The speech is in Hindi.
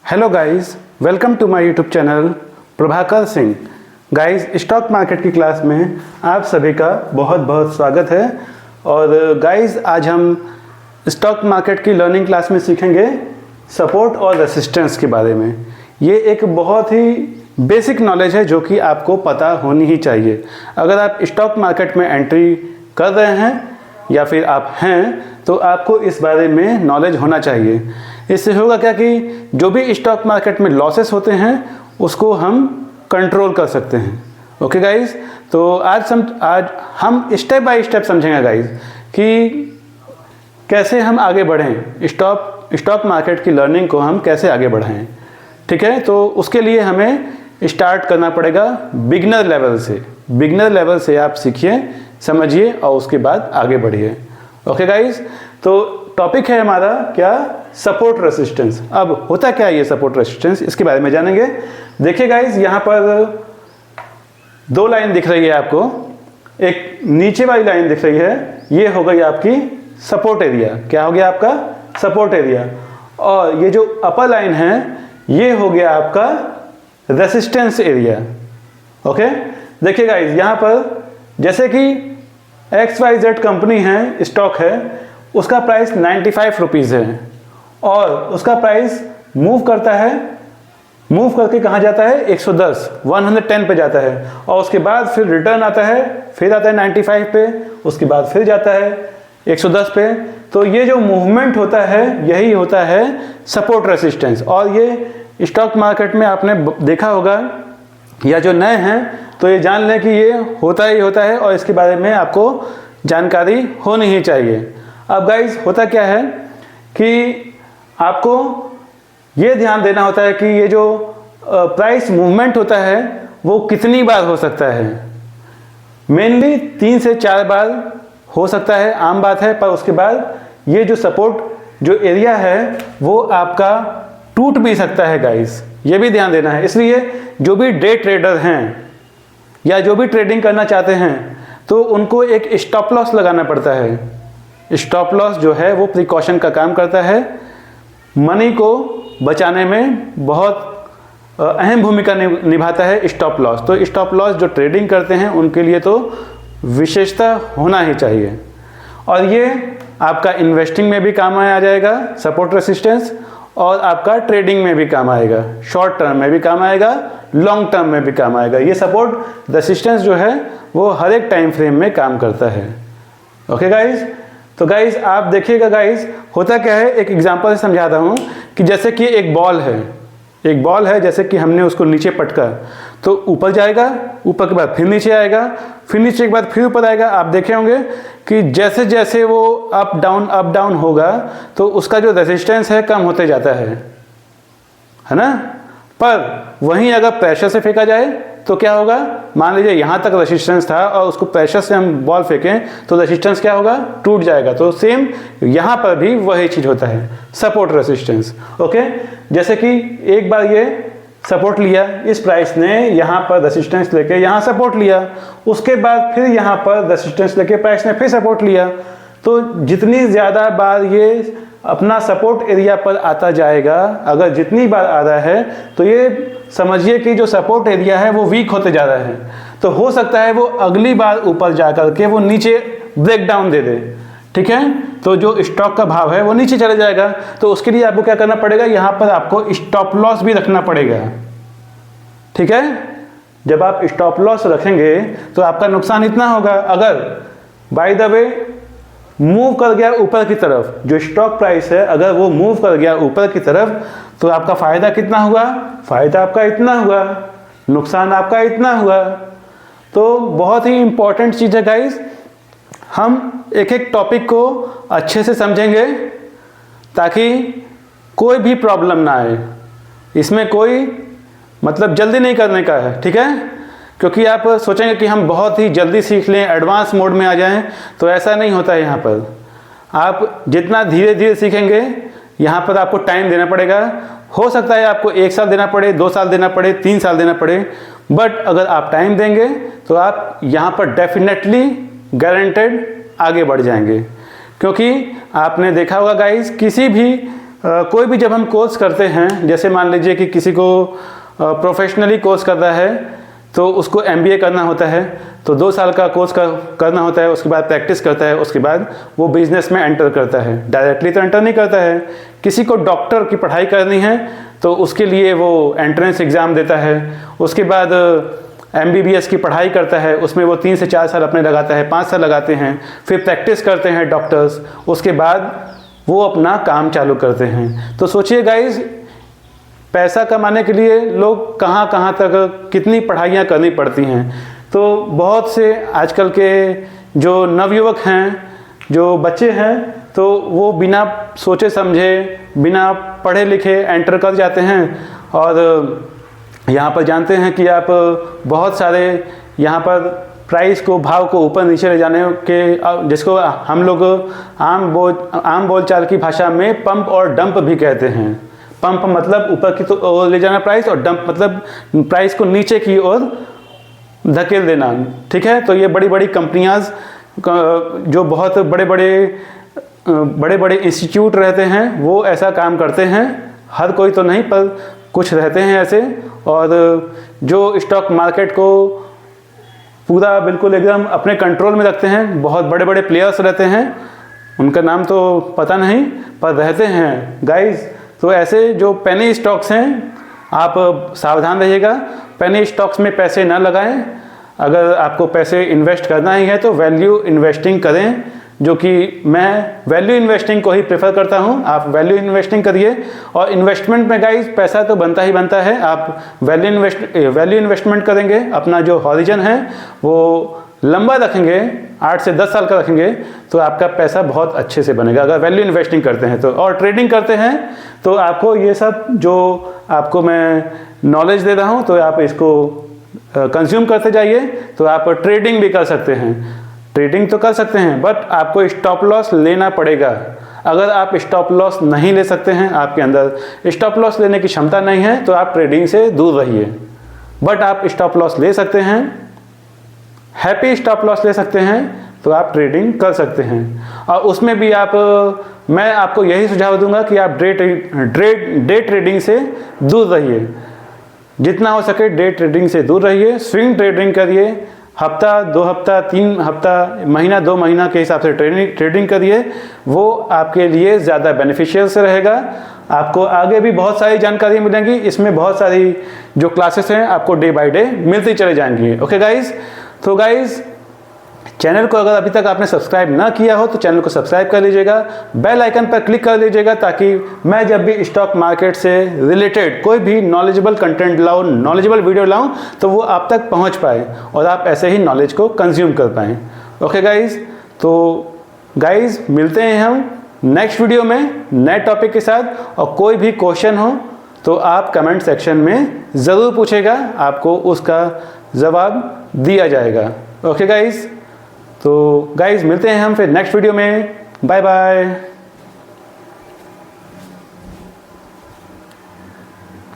Hello guys, welcome to my YouTube channel Prabhakar Singh. Guys, stock market की क्लास में आप सभी का बहुत बहुत स्वागत है। और गाइस, आज हम स्टॉक मार्केट की लर्निंग क्लास में सीखेंगे सपोर्ट और रेसिस्टेंस के बारे में। ये एक बहुत ही बेसिक नॉलेज है जो कि आपको पता होनी ही चाहिए। अगर आप स्टॉक मार्केट में एंट्री कर रहे हैं या फिर आप हैं तो आपको इस बारे में नॉलेज होना चाहिए। इससे होगा क्या कि जो भी स्टॉक मार्केट में लॉसेस होते हैं उसको हम कंट्रोल कर सकते हैं। ओके गाइस, तो आज हम स्टेप बाय स्टेप समझेंगे गाइस कि कैसे हम आगे बढ़ें, स्टॉक मार्केट की लर्निंग को हम कैसे आगे बढ़ाएं। ठीक है, तो उसके लिए हमें स्टार्ट करना पड़ेगा बिगिनर लेवल से। बिगिनर लेवल से आप सीखिए, समझिए और उसके बाद आगे बढ़िए। ओके गाइस, तो टॉपिक है हमारा क्या, सपोर्ट रेसिस्टेंस। अब होता क्या है ये सपोर्ट रेसिस्टेंस, इसके बारे में जानेंगे। देखिए गाइस, यहाँ पर दो लाइन दिख रही है आपको। एक नीचे वाली लाइन दिख रही है, ये हो गई आपकी सपोर्ट एरिया। क्या हो गया आपका सपोर्ट एरिया। और ये जो अपर लाइन है ये हो गया आपका रेसिस्टेंस एरिया। ओके, देखिए गाइस, यहाँ पर जैसे कि XYZ कंपनी है, स्टॉक है, उसका प्राइस 95 रुपीज़ है और उसका प्राइस मूव करता है, मूव करके कहाँ जाता है 110 पे जाता है और उसके बाद फिर रिटर्न आता है, फिर आता है 95 पे, उसके बाद फिर जाता है 110 पे। तो ये जो मूवमेंट होता है यही होता है सपोर्ट रेसिस्टेंस। और ये स्टॉक मार्केट में आपने देखा होगा, या जो नए हैं तो ये जान लें कि ये होता ही होता है और इसके बारे में आपको जानकारी होनी ही चाहिए। अब गाइस, होता क्या है कि आपको ये ध्यान देना होता है कि ये जो प्राइस मूवमेंट होता है वो कितनी बार हो सकता है। मेनली 3 से 4 बार हो सकता है, आम बात है। पर उसके बाद ये जो सपोर्ट जो एरिया है वो आपका टूट भी सकता है गाइस, ये भी ध्यान देना है। इसलिए जो भी डे ट्रेडर हैं या जो भी ट्रेडिंग करना चाहते हैं तो उनको एक स्टॉप लॉस लगाना पड़ता है। स्टॉप लॉस जो है वो प्रिकॉशन का काम करता है, मनी को बचाने में बहुत अहम भूमिका निभाता है स्टॉप लॉस। तो स्टॉप लॉस जो ट्रेडिंग करते हैं उनके लिए तो विशेषता होना ही चाहिए। और ये आपका इन्वेस्टिंग में भी काम आ जाएगा सपोर्ट रेसिस्टेंस, और आपका ट्रेडिंग में भी काम आएगा, शॉर्ट टर्म में भी काम आएगा, लॉन्ग टर्म में भी काम आएगा। ये सपोर्ट रेसिस्टेंस जो है वो हर एक टाइम फ्रेम में काम करता है। ओके गाइस, तो गाइस आप देखिएगा गाइस, होता क्या है, एक एग्जांपल से समझाता हूँ कि जैसे कि एक बॉल है, जैसे कि हमने उसको नीचे पटका तो ऊपर जाएगा, ऊपर के बाद फिर नीचे आएगा, फिर नीचे के बाद फिर ऊपर आएगा। आप देखे होंगे कि जैसे जैसे वो अप डाउन होगा तो उसका जो रेजिस्टेंस है कम होते जाता है ना। पर वहीं अगर प्रेशर से फेंका जाए तो क्या होगा, मान लीजिए यहाँ तक रेजिस्टेंस था और उसको प्रेशर से हम बॉल फेंकें तो रेजिस्टेंस क्या होगा, टूट जाएगा। तो सेम यहाँ पर भी वही चीज़ होता है, सपोर्ट रेजिस्टेंस। ओके, जैसे कि एक बार ये सपोर्ट लिया, इस प्राइस ने यहाँ पर रेजिस्टेंस लेके यहाँ सपोर्ट लिया, उसके बाद फिर यहाँ पर रेजिस्टेंस लेके प्राइस ने फिर सपोर्ट लिया। तो जितनी ज़्यादा बार ये अपना सपोर्ट एरिया पर आता जाएगा, अगर जितनी बार आ रहा है तो ये समझिए कि जो सपोर्ट एरिया है वो वीक होते जा रहा है। तो हो सकता है वो अगली बार ऊपर जा करके वो नीचे ब्रेक डाउन दे दे। ठीक है, तो जो स्टॉक का भाव है वो नीचे चले जाएगा। तो उसके लिए आपको क्या करना पड़ेगा, यहाँ पर आपको स्टॉप लॉस भी रखना पड़ेगा। ठीक है, जब आप स्टॉप लॉस रखेंगे तो आपका नुकसान इतना होगा, अगर बाय द वे मूव कर गया ऊपर की तरफ, जो स्टॉक प्राइस है अगर वो मूव कर गया ऊपर की तरफ तो आपका फायदा कितना हुआ, फायदा आपका इतना हुआ, नुकसान आपका इतना हुआ। तो बहुत ही इंपॉर्टेंट चीज़ है गाइस, हम एक एक टॉपिक को अच्छे से समझेंगे ताकि कोई भी प्रॉब्लम ना आए। इसमें कोई मतलब जल्दी नहीं करने का है, ठीक है, क्योंकि आप सोचेंगे कि हम बहुत ही जल्दी सीख लें, एडवांस मोड में आ जाएं, तो ऐसा नहीं होता है। यहाँ पर आप जितना धीरे धीरे सीखेंगे, यहाँ पर आपको टाइम देना पड़ेगा। हो सकता है आपको 1 साल देना पड़े, 2 साल देना पड़े, 3 साल देना पड़े, बट अगर आप टाइम देंगे तो आप यहाँ पर डेफिनेटली गारंटेड आगे बढ़ जाएंगे। क्योंकि आपने देखा होगा गाइस, किसी भी कोई भी जब हम कोर्स करते हैं, जैसे मान लीजिए कि किसी को प्रोफेशनली कोर्स करना है तो उसको MBA करना होता है, तो 2 साल का कोर्स करना होता है, उसके बाद प्रैक्टिस करता है, उसके बाद वो बिजनेस में एंटर करता है। डायरेक्टली तो एंटर नहीं करता है। किसी को डॉक्टर की पढ़ाई करनी है तो उसके लिए वो एंट्रेंस एग्ज़ाम देता है, उसके बाद MBBS की पढ़ाई करता है, उसमें वो 3 से 4 साल अपने लगाता है, 5 साल लगाते हैं, फिर प्रैक्टिस करते हैं डॉक्टर्स, उसके बाद वो अपना काम चालू करते हैं। तो सोचिए गाइज, पैसा कमाने के लिए लोग कहाँ कहाँ तक कितनी पढ़ाइयाँ करनी पड़ती हैं। तो बहुत से आजकल के जो नवयुवक हैं, जो बच्चे हैं, तो वो बिना सोचे समझे, बिना पढ़े लिखे एंटर कर जाते हैं। और यहाँ पर जानते हैं कि आप बहुत सारे यहाँ पर प्राइस को, भाव को ऊपर नीचे ले जाने के, जिसको हम लोग आम बोलचाल की भाषा में पंप और डंप भी कहते हैं। पंप मतलब ऊपर की ओर ले जाना प्राइस, और डंप मतलब प्राइस को नीचे की ओर धकेल देना। ठीक है, तो ये बड़ी बड़ी कंपनियां जो बहुत बड़े बड़े इंस्टीट्यूट रहते हैं वो ऐसा काम करते हैं। हर कोई तो नहीं, पर कुछ रहते हैं ऐसे, और जो स्टॉक मार्केट को पूरा बिल्कुल एकदम अपने कंट्रोल में रखते हैं। बहुत बड़े बड़े प्लेयर्स रहते हैं, उनका नाम तो पता नहीं, पर रहते हैं गाइज। तो ऐसे जो पेनी स्टॉक्स हैं, आप सावधान रहिएगा, पेनी स्टॉक्स में पैसे ना लगाएं। अगर आपको पैसे इन्वेस्ट करना ही है तो वैल्यू इन्वेस्टिंग करें, जो कि मैं वैल्यू इन्वेस्टिंग को ही प्रेफर करता हूं। आप वैल्यू इन्वेस्टिंग करिए, और इन्वेस्टमेंट में गाइस पैसा तो बनता ही बनता है। आप वैल्यू इन्वेस्टमेंट करेंगे, अपना जो हॉरिजन है वो लंबा रखेंगे, 8 से 10 साल का रखेंगे, तो आपका पैसा बहुत अच्छे से बनेगा अगर वैल्यू इन्वेस्टिंग करते हैं तो। और ट्रेडिंग करते हैं तो आपको ये सब जो आपको मैं नॉलेज दे रहा हूँ, तो आप इसको कंज्यूम करते जाइए। तो आप ट्रेडिंग भी कर सकते हैं, ट्रेडिंग तो कर सकते हैं, बट आपको स्टॉप लॉस लेना पड़ेगा। अगर आप स्टॉप लॉस नहीं ले सकते हैं, आपके अंदर स्टॉप लॉस लेने की क्षमता नहीं है, तो आप ट्रेडिंग से दूर रहिए। बट आप स्टॉप लॉस ले सकते हैं, हैप्पी स्टॉप लॉस ले सकते हैं, तो आप ट्रेडिंग कर सकते हैं। और उसमें भी मैं आपको यही सुझाव दूंगा कि आप डे ट्रेडिंग से दूर रहिए। जितना हो सके डे ट्रेडिंग से दूर रहिए, स्विंग ट्रेडिंग करिए। हफ्ता, 2 हफ्ता, 3 हफ्ता, महीना, 2 महीना के हिसाब से ट्रेडिंग करिए। वो आपके लिए ज़्यादा बेनिफिशियल से रहेगा। आपको आगे भी बहुत सारी जानकारी मिलेंगी, इसमें बहुत सारी जो क्लासेस हैं आपको डे बाय डे मिलती चले जाएंगी। ओके गाइज, तो गाइज चैनल को अगर अभी तक आपने सब्सक्राइब ना किया हो तो चैनल को सब्सक्राइब कर लीजिएगा, बेल आइकन पर क्लिक कर लीजिएगा, ताकि मैं जब भी स्टॉक मार्केट से रिलेटेड कोई भी नॉलेजेबल कंटेंट लाऊं, नॉलेजेबल वीडियो लाऊं, तो वो आप तक पहुंच पाए और आप ऐसे ही नॉलेज को कंज्यूम कर पाएँ। ओके गाइज, तो गाइज मिलते हैं हम नेक्स्ट वीडियो में नए टॉपिक के साथ। और कोई भी क्वेश्चन हो तो आप कमेंट सेक्शन में ज़रूर पूछेगा, आपको उसका जवाब दिया जाएगा। ओके गाइज, तो गाइज मिलते हैं हम फिर नेक्स्ट वीडियो में। Bye bye.